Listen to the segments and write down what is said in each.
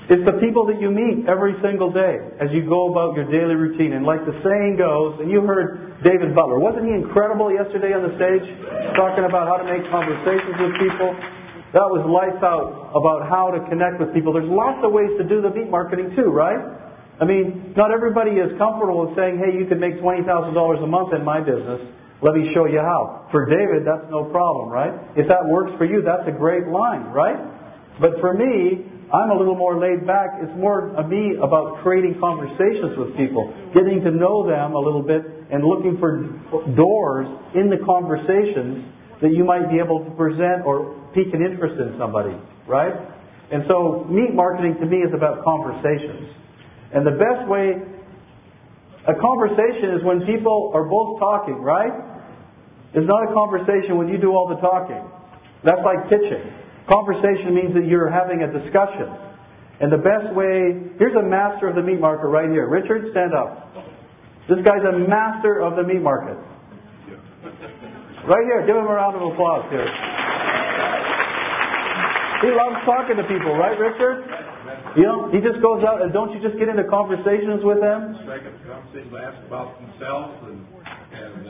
It's the people that you meet every single day as you go about your daily routine. And like the saying goes, and you heard David Butler. Wasn't he incredible yesterday on the stage talking about how to make conversations with people? That was lights out about how to connect with people. There's lots of ways to do the meat marketing too, right? I mean, not everybody is comfortable with saying, hey, you can make $20,000 a month in my business. Let me show you how. For David, that's no problem, right? If that works for you, that's a great line, right? But for me, I'm a little more laid back. It's more of me about creating conversations with people, getting to know them a little bit and looking for doors in the conversations that you might be able to present or pique an interest in somebody, right? And so meat marketing to me is about conversations. And the best way, a conversation is when people are both talking, right? It's not a conversation when you do all the talking. That's like pitching. Conversation means that you're having a discussion. And the best way, here's a master of the meat market right here. Richard, stand up. This guy's a master of the meat market. Right here, give him a round of applause here. He loves talking to people, right, Richard? You know, he just goes out and don't you just get into conversations with them? Second conversation, ask about themselves and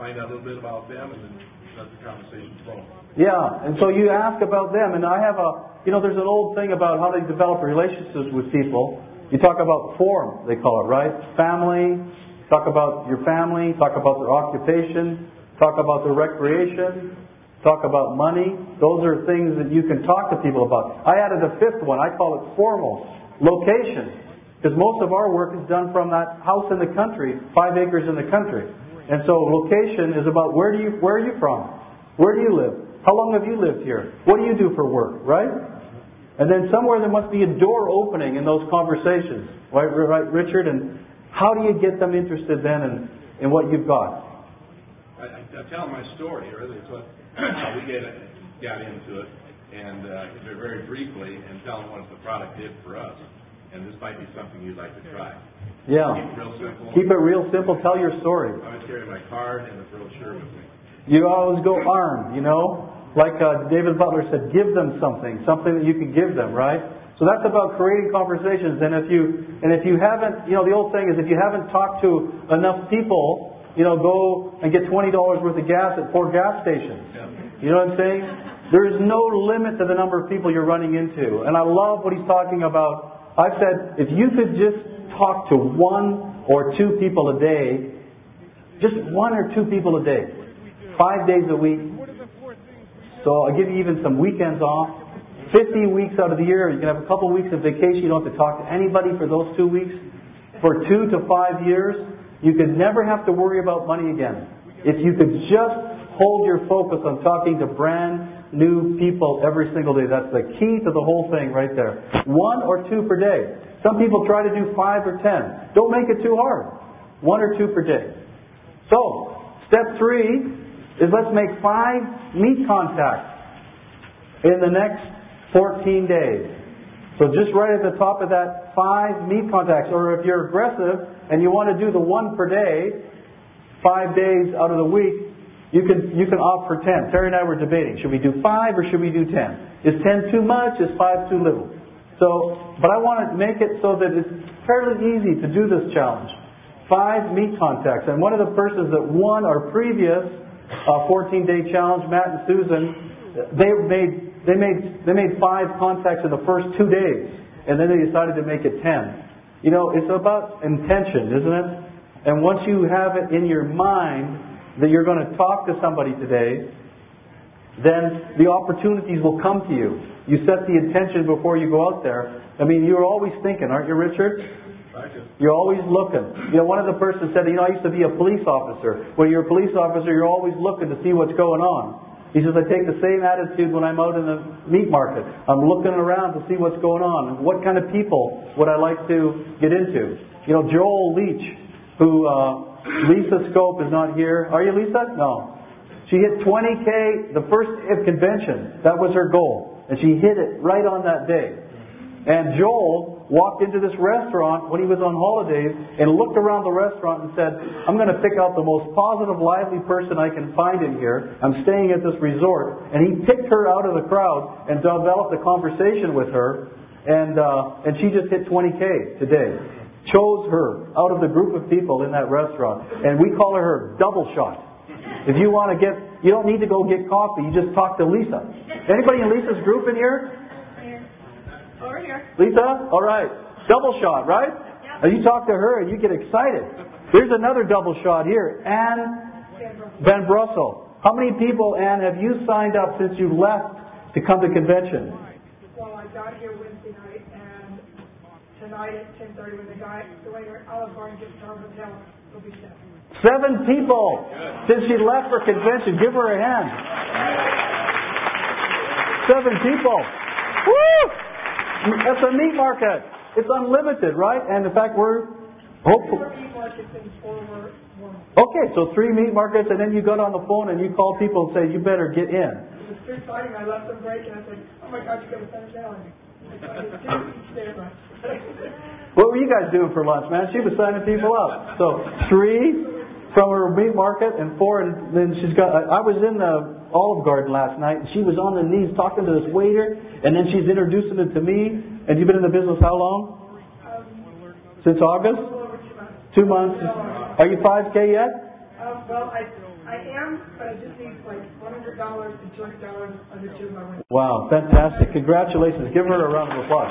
find out a little bit about them and then let the conversation flow. Yeah, and so you ask about them, and I have there's an old thing about how they develop relationships with people. You talk about form, they call it, right? Family, talk about your family, talk about their occupation, talk about their recreation, talk about money. Those are things that you can talk to people about. I added a fifth one, I call it formal. Location, because most of our work is done from that house in the country, 5 acres in the country. And so location is about where are you from? Where do you live? How long have you lived here? What do you do for work, right? And then somewhere there must be a door opening in those conversations, right, Richard? And how do you get them interested then in what you've got? I tell my story, or that's what how we got into it, and very briefly, and tell them what the product did for us. And this might be something you'd like to try. Yeah. Keep it real simple. Keep it real simple. Tell your story. I always carry my card and the brochure with me. You always go armed, Like David Butler said, give them something that you can give them, right? So that's about creating conversations. And if you haven't, the old saying is if you haven't talked to enough people, go and get $20 worth of gas at 4 gas stations. Yeah. You know what I'm saying? There is no limit to the number of people you're running into. And I love what he's talking about. I've said, if you could just talk to 1 or 2 people a day, just 1 or 2 people a day, 5 days a week. So I'll give you even some weekends off. 50 weeks out of the year, you can have a couple weeks of vacation. You don't have to talk to anybody for those 2 weeks. For 2 to 5 years, you could never have to worry about money again. If you could just hold your focus on talking to brand new people every single day. That's the key to the whole thing right there. 1 or 2 per day. Some people try to do 5 or 10. Don't make it too hard. 1 or 2 per day. So, step 3 is let's make 5 meat contacts in the next 14 days. So just right at the top of that, 5 meat contacts. Or if you're aggressive and you want to do the 1 per day, 5 days out of the week, you can opt for 10. Terry and I were debating, should we do 5 or should we do 10? Is 10 too much? Is 5 too little? So, but I want to make it so that it's fairly easy to do this challenge. 5 meat contacts. And one of the persons that won our previous 14-day challenge, Matt and Susan, they made 5 contacts in the first 2 days, and then they decided to make it 10. It's about intention, isn't it? And once you have it in your mind that you're going to talk to somebody today, then the opportunities will come to you. You set the intention before you go out there. I mean, you're always thinking, aren't you, Richard? You're always looking. One of the persons said, I used to be a police officer. When you're a police officer, you're always looking to see what's going on. He says, I take the same attitude when I'm out in the meat market. I'm looking around to see what's going on. What kind of people would I like to get into? Joel Leach, who, Lisa Scope is not here. Are you Lisa? No. She hit 20K the first convention. That was her goal. And she hit it right on that day. And Joel walked into this restaurant when he was on holidays and looked around the restaurant and said, I'm going to pick out the most positive, lively person I can find in here. I'm staying at this resort. And he picked her out of the crowd and developed a conversation with her. and she just hit 20K today. Chose her out of the group of people in that restaurant, and we call her double shot. If you want to you don't need to go get coffee, you just talk to Lisa. Anybody in Lisa's group in here? Over here. Lisa? All right. Double shot, right? Yep. And you talk to her and you get excited. There's another double shot here. Ann Van Brussel. How many people, Ann, have you signed up since you left to come to convention? Well, I got here Wednesday night, and tonight at 10:30 when the waiter at Olive Garden gets to our hotel, it'll be 7. 7 people since she left for convention. Give her a hand. 7 people. Woo! That's a meat market. It's unlimited, right? And in fact, we're hopeful. 4 meat markets and 4 were warm. Okay, so 3 meat markets, and then you got on the phone and you called people and said, you better get in. It was too exciting. I left them break, and I said, oh my gosh, you got a 7 gallon. I did 2 each day of lunch. What were you guys doing for lunch, man? She was signing people up. So 3 from her meat market and 4, and then she's got. I was in the Olive Garden last night, and she was on the knees talking to this waiter, and then she's introducing it to me. And you've been in the business how long? Since August? 2 months. Are you 5K yet? Well, I am, but I just need like $100 and $200 under 2 of my window. Wow, fantastic. Congratulations. Give her a round of applause.